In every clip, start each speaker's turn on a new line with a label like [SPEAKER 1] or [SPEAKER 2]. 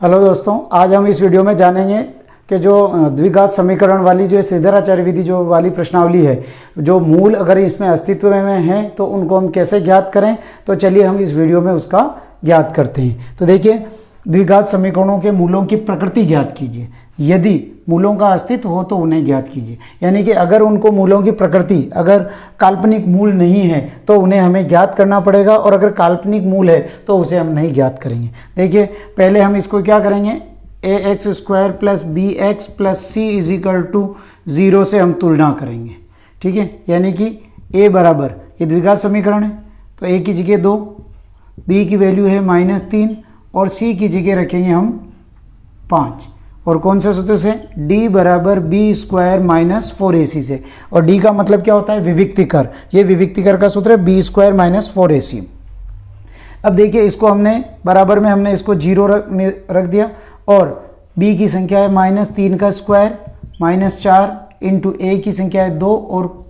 [SPEAKER 1] Hello दोस्तों, आज हम इस वीडियो में जानेंगे कि जो द्विघात समीकरण वाली जो श्रीधराचार्य विधि जो वाली प्रश्नावली है, जो मूल अगर इसमें अस्तित्व में हैं तो उनको हम कैसे ज्ञात करें। तो चलिए हम इस वीडियो में उसका ज्ञात करते हैं। तो देखिए, द्विघात समीकरणों के मूलों की प्रकृति ज्ञात कीजिए। यदि मूलों का अस्तित्व हो तो उन्हें ज्ञात कीजिए। यानी कि अगर उनको मूलों की प्रकृति, अगर काल्पनिक मूल नहीं है तो उन्हें हमें ज्ञात करना पड़ेगा, और अगर काल्पनिक मूल है तो उसे हम नहीं ज्ञात करेंगे। देखिए, पहले हम इसको क्या करेंगे, ax² plus bx plus c is equal to 0 से हम तुलना करेंगे। ठीक है, यानी कि a बराबर, ये द्विघात समीकरण है तो a की जगह 2, b की वैल्यू है -3 और c की जगह रखेंगे हम 5। और कौन से सूत्र से, d बराबर b² माइनस 4ac से। और d का मतलब क्या होता है, विविक्तिकर। ये विविक्तिकर का सूत्र है b² माइनस 4ac। अब देखिए, इसको हमने बराबर में हमने इसको 0 रख दिया, और b की संख्या है -3 का स्क्वायर -4 इंटू a की संख्या है 2 और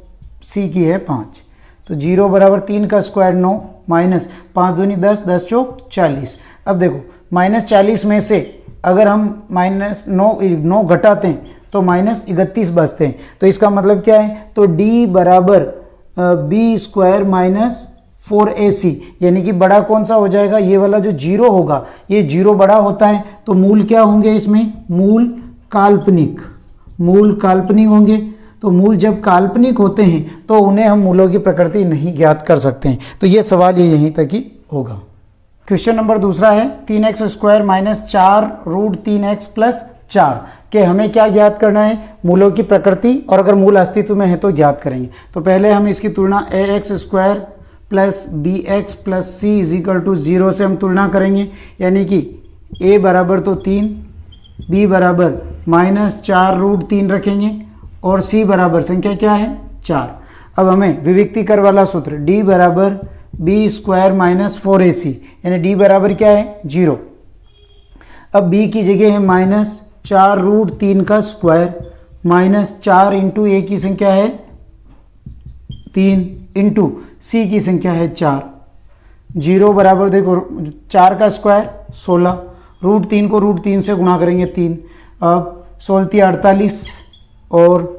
[SPEAKER 1] c की है 5। तो 0 बराबर 3 का स्क्वायर 9 माइनस 5 दूनी 10, 10 चौक 40। अब देखो, -40 में से अगर हम -9 घटाते हैं तो -31 बचते हैं। तो इसका मतलब क्या है, तो d बराबर b² माइनस 4ac, यानी कि बड़ा कौन सा हो जाएगा, ये वाला जो 0 होगा, ये 0 बड़ा होता है तो मूल क्या होंगे इसमें, मूल काल्पनिक होंगे। तो मूल जब काल्पनिक होते हैं तो उन्हें हम मूलों की प्रकृति नहीं ज्ञात कर सकते हैं। तो ये सवाल ये यहीं तक ही होगा। क्वेश्चन नंबर दूसरा है 3x² minus 4 root 3x plus 4 के हमें क्या ज्ञात करना है, मूलों की प्रकृति, और अगर मूल अस्तित्व में है तो ज्ञात करेंगे। तो पहले हम इसकी तुलना ax² plus bx plus c is equal to 0 से हम तुलना करेंगे। यानी कि a बराबर तो 3, b बराबर -4 रूट 3 रखेंगे और c बराबर संख्या क्या है 4। अब हमें विविक्तिकर वाला सूत्र d बराबर b² माइनस 4ac, यानी d बराबर क्या है 0। अब b की जगह है -4 रूट 3 का स्क्वायर -4 इंटू a की संख्या है 3 इंटू c की संख्या है 4। 0 बराबर देखो 4 का स्क्वायर 16, रूट 3 को रूट 3 से गुणा करेंगे 3। अब 16 48 और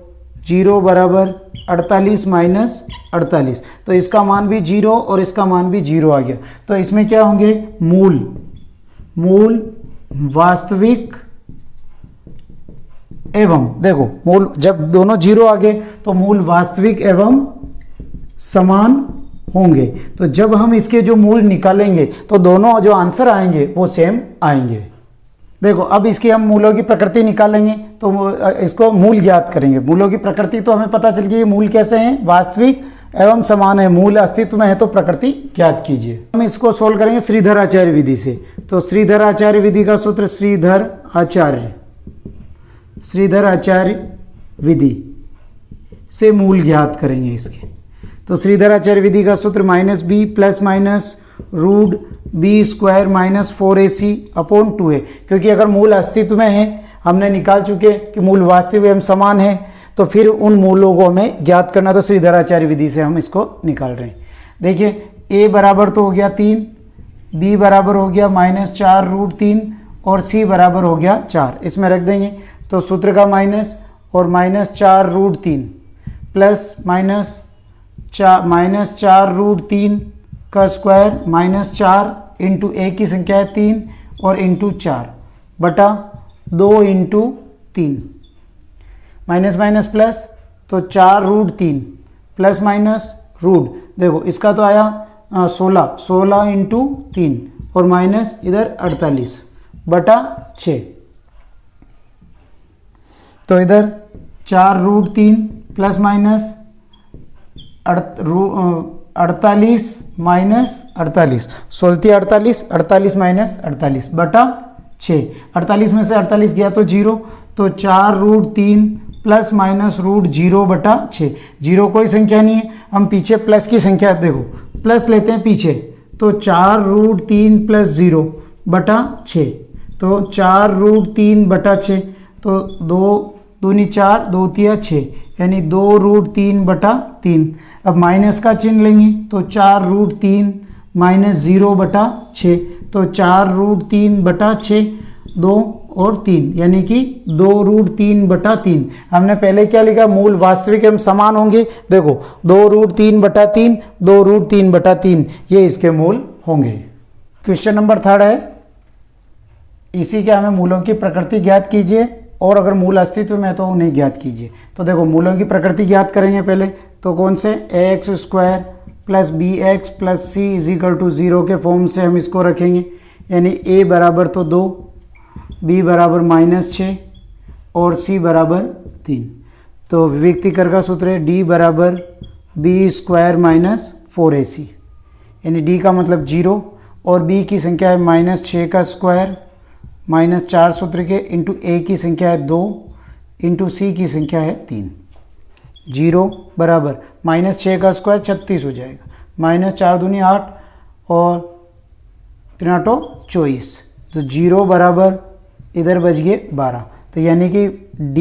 [SPEAKER 1] 0 बराबर 48 माइनस 48, तो इसका मान भी 0 और इसका मान भी 0 आ गया। तो इसमें क्या होंगे, मूल वास्तविक एवं, देखो मूल जब दोनों 0 आ गए तो मूल वास्तविक एवं समान होंगे। तो जब हम इसके जो मूल निकालेंगे तो दोनों जो आंसर आएंगे वो सेम आएंगे। देखो, अब इसकी हम मूलों की प्रकृति निकालेंगे तो इसको मूल ज्ञात करेंगे। मूलों की प्रकृति तो हमें पता चल गई, मूल कैसे हैं, वास्तविक एवं समान है, मूल अस्तित्व में है तो प्रकृति ज्ञात कीजिए। हम इसको सोल्व करेंगे श्रीधराचार्य विधि से। तो श्रीधराचार्य विधि का सूत्र, श्रीधराचार्य विधि से मूल ज्ञात करेंगे इसके। तो श्रीधराचार्य विधि का सूत्र -b plus minus root b² minus 4ac upon 2 है। क्योंकि अगर मूल अस्तित्व में है, हमने निकाल चुके कि मूल वास्तविक एवं समान है, तो फिर उन मूलों को हमें ज्ञात करना। तो श्रीधराचार्य विधि से हम इसको निकाल रहे हैं। देखिए, a बराबर तो हो गया 3, b बराबर हो गया -4 रूट 3 और c बराबर हो गया 4। इसमें रख देंगे तो सूत्र का माइनस और -4 रूट 3 प्लस -4 रूट 3 का स्क्वायर -4 इंटू a की संख्या है 3 और इंटू 4 बटा 2 इंटू 3, माइनस माइनस प्लस, तो 4 रूट 3 प्लस माइनस रूट, देखो इसका तो आया 16 इंटू 3 और माइनस इधर 48 बटा 6। तो इधर 4 root 3 plus minus 48 minus 48, 16 48, 48 minus 48 बटा 6। 48 में से 48 गया तो 0, तो 4 रूट 3 प्लस माइनस रूट 0 बटा 6। 0 कोई संख्या नहीं है, हम पीछे प्लस की संख्या, देखो प्लस लेते हैं पीछे, तो 4 रूट 3 प्लस 0 बटा 6, तो 4 रूट 3 बटा 6, तो 2 दूनी 4, 2 तिया 6, यानी 2 रूट 3 बटा 3। अब माइनस का चिन्ह लेंगे तो 4 रूट 3 माइनस 0 बटा 6, तो 4 रूट 3 बटा 6 2 और 3, यानी कि 2√3/3। हमने पहले क्या लिखा, मूल वास्तविक एवं समान होंगे। देखो 2√3/3, 2√3/3 ये इसके मूल होंगे। क्वेश्चन नंबर 3 है, इसी के हमें मूलों की प्रकृति ज्ञात कीजिए और अगर मूल अस्तित्व में है तो उन्हें ज्ञात कीजिए। तो देखो मूलों की प्रकृति ज्ञात करेंगे पहले, तो कौन से, ax² + bx + c = 0 के फॉर्म से हम इसको रखेंगे, यानी a बराबर तो 2, b बराबर -6 और c बराबर 3। तो विविक्तीकर का सूत्र है d बराबर b² - 4ac, यानी d का मतलब 0 और b की संख्या है -6 का स्क्वायर -4 सूत्र के इंटू a की संख्या है 2 इंटू c की संख्या है 3। 0 बराबर -6 का स्क्वायर 36 हो जाएगा, -4 दूनी 8 और 3 8 24, तो 0 बराबर इधर बच गए 12। तो यानी कि d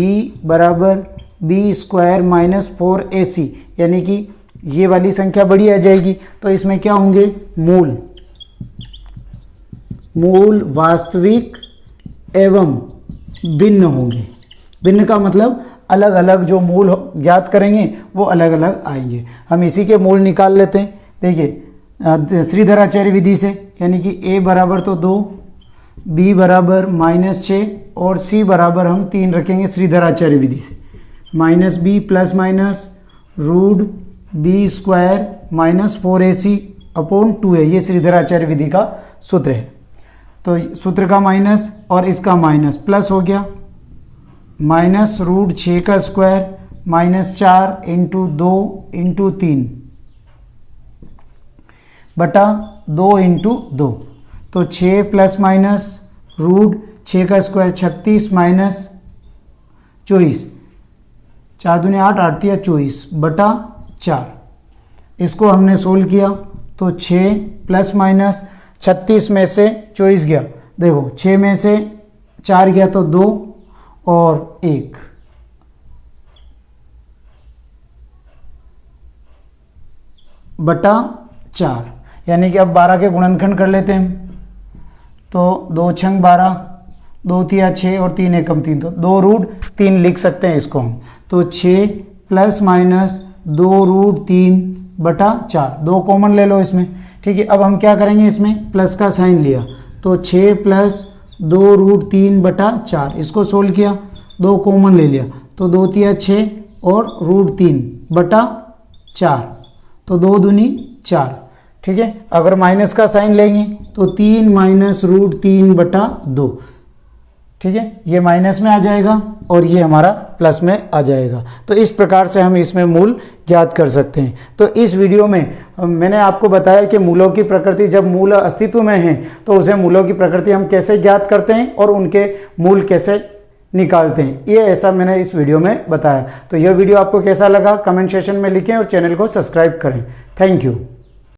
[SPEAKER 1] बराबर b² - 4ac, यानी कि ये वाली संख्या बड़ी आ जाएगी। तो इसमें क्या होंगे, मूल वास्तविक एवं भिन्न होंगे। भिन्न का मतलब अलग अलग जो मूल ज्ञात करेंगे वो अलग अलग आएंगे। हम इसी के मूल निकाल लेते हैं। देखिए श्रीधराचार्य विधि से, यानी कि a बराबर तो 2, b बराबर -6 और c बराबर हम 3 रखेंगे श्रीधराचार्य विधि से। -b ±√b² - 4ac/2 है, ये श्रीधराचार्य विधि का सूत्र है। तो सूत्र का माइनस और इसका माइनस प्लस हो गया, -√6 का स्क्वायर -4 इंटू 2 इंटू 3 बटा 2 इंटू 2, तो 6 ± √6 का स्क्वायर 36 - 24, 4 दूनी 8, 8 तिया 24 बटा 4। इसको हमने सोल्व किया तो 6 ± 36 में से 24 गया, देखो 6 में से 4 गया तो 2 और 1, बटा 4, यानी कि अब 12 के गुणनखंड कर लेते हैं। तो 2 छंग 12, 2 तिया 6 और 3 एकम 3, तो 2√3 लिख सकते हैं इसको हम। तो 6 ± 2√3/4, 2 कॉमन ले लो इसमें, ठीक है। अब हम क्या करेंगे, इसमें प्लस का साइन लिया तो 6 + 2√3/4, इसको सोल्व किया, 2 कॉमन ले लिया तो 2 तिया 6 और √3/4, तो 2 दूनी 4, ठीक है। अगर माइनस का साइन लेंगे तो 3 - √3/2, ठीक है, ये माइनस में आ जाएगा और ये हमारा प्लस में आ जाएगा। तो इस प्रकार से हम इसमें मूल ज्ञात कर सकते हैं। तो इस वीडियो में मैंने आपको बताया कि मूलों की प्रकृति, जब मूल अस्तित्व में है तो उसे मूलों की प्रकृति हम कैसे ज्ञात करते हैं और उनके मूल कैसे निकालते हैं, ये ऐसा मैंने इस वीडियो में बताया। तो यह वीडियो आपको कैसा लगा कमेंट सेक्शन में लिखें और चैनल को सब्सक्राइब करें। Thank you.